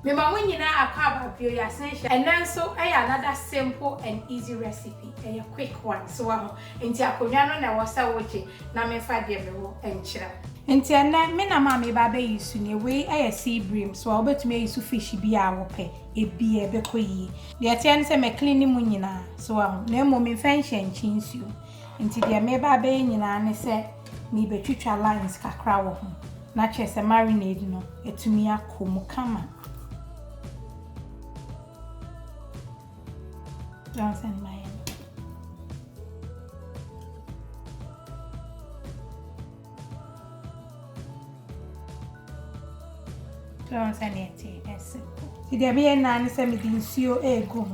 Me ma when you na akwa bio ya essential. And then so another simple and easy recipe. A quick one. So nti akonwa no na wasa woche na me fa de me wo enchira. Nti na me na ma me ba be yisu ne we sea bream so obetumi yisu fish bi a wo pe ebi ebe koyi. De tia se me clean mu nyina so na mo me fa nhyankyin nsuo. Nti de me ba be nyina ne se me betwitwa lines kakra wo ho. Na chese marinade no etumi akomu kama. Don't send my don't send it. It's simple. See, there be a nanny send me the nsuo ego.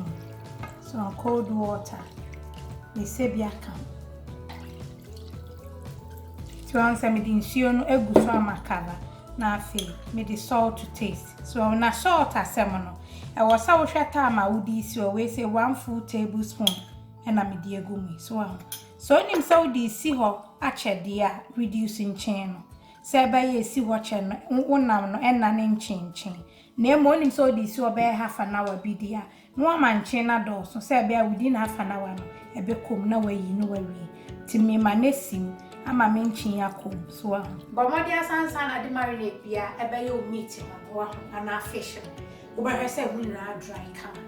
So cold water. Me say be a can. So send me the nsuo no egu so amakava. Na afi me the salt to taste. So na salt asemono. I was so short time I would so we say 1 full tablespoon and I'm dear gummy. So him so the see her ache dear reducing chain. Say by ye see watching one no and name chain. Name morning so this so bear half an hour be dear. No man chain a door so say bear within half an hour a bit come no way you know where we. To me my nesim I'm a mention ya come so. But my dear son at the marinade beer a bay your meeting and our fish. Oba hese wunra dry kama.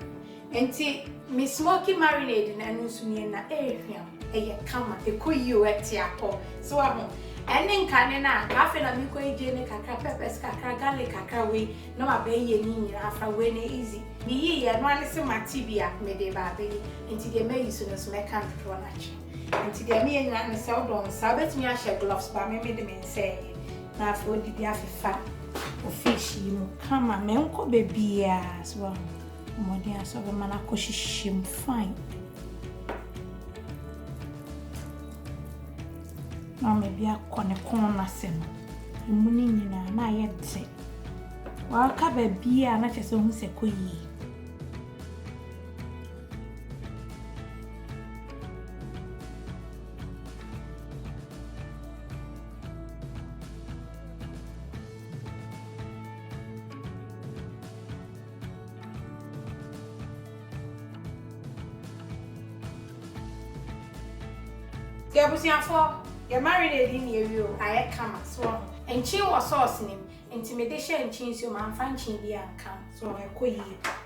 Enti me smoky marinade na nusu nie na ehwam eye kama ekoyi o etiapo. So ahụ ene nkane na afa na me ko eje ne kakra peppers kakra garlic kakra we na ma be ye ni nyira afa we na easy. Ni yi ye no ane se matibia me de ba be. Enti de me yiso no so me kan tro na chi. Enti de me nyira ne se odon sa betumi a share gloves ba me de me nse na afa odi bi afifa. O fish you come and menko baby as well. Modia so be mana ko shishim fine. Na me bia kone na sem. Imuni nyina na ye de. Wa ka baby a na chese hu se koyi. Gabusiafo, your marinade in you, I come as well. And chin was sauce him, intimidation and chin so man fan chin be and come. So I could ye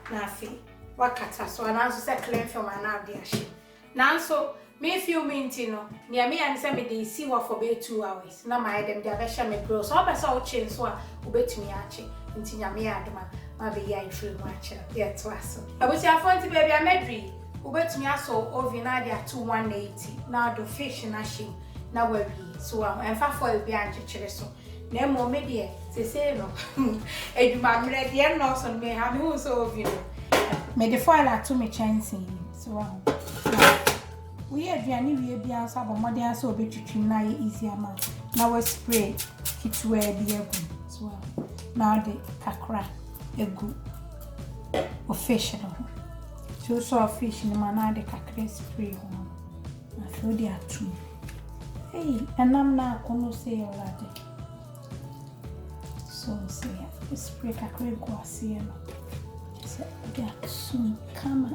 nafi. What cat so an answer set claim from an abdia ship. Now so me few mintino, near me and send me the see what for be 2 hours. Now my them the avesha me grow so I saw chin so obey to me achi, intinya me adman, my be ya free watcher, yet to us. I was your 40 baby I medry. Ubetumi aso oven na dia to 180 na do fish na shim na wabi so emfa foil bi anchechire so na mo me de se no eduma mre de no so me ha me so oven me de foil ato me chance so we aduane wie bia so abomode aso obetwitwim na ye easy ama na we spray kitwe bi egu so na de kakra egu o fish no so so fish ni manade kakre spray ho na fodi atu hey enam na kono say already so say spray kakre go asie no say dia sun kama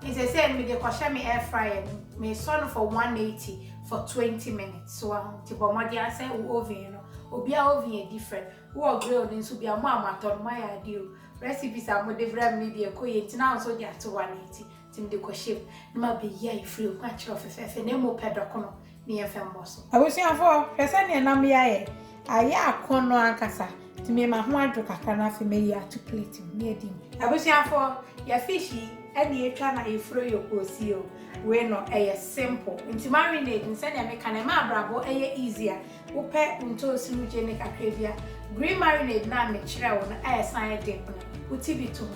I said me de kwasha me air fryer me son for 180 for 20 minutes so ti bomodi ase oven no obi a oven different wo grill din so bia mo amaton mo ya dio recipes am de vra me bia koye ti na so dia to 180 tim de ko shape na ma be ya free kwa chiro fefefe na mo pedoko no me efem boso abusiafo pese ne nam ya ye aya akono ankasa ti me ma ho adwo kakra na fe me ya to plate me edim abusiafo ya fishy any etwa na AFRO yokosio we no simple nti marinade nse na make na ma brabo easier wo pe nto siru jene kakra bia green marinade na me kire wo na sign deep na uti bitu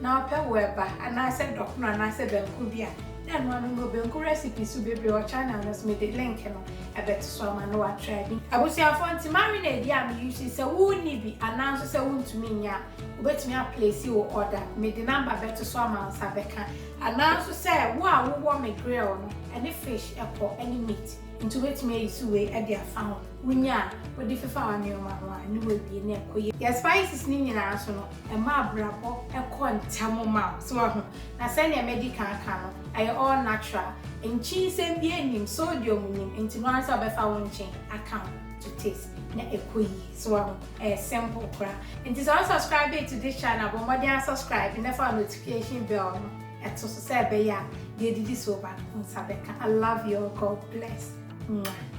na pe weba ana se dokno ana se banku bia then one go be recipes be your channel just me the link no I bet so man no try bi abusia for nti marinade ya me use say wo ni bi ananso say wo ntumi nya obetumi a place wo order me the number bet so man sabeka ananso say wo a wo me grill no any fish epo any meat into betumi use we e dia found wunya we di fefa wa nyoma ho ani we bi na ekoye ya spices ni nyina so no e ma brabo e ko ntamo ma so ho na say na medical aka no ay all natural nchi sem bi enim sodium nim nti no answer be fa won chin account to taste na ekoyi so simple kra nti so subscribe to this channel but more than subscribe and for notification bell no eto so say be ya dey didi so ba unsabeka. I love you. God bless. Mwah.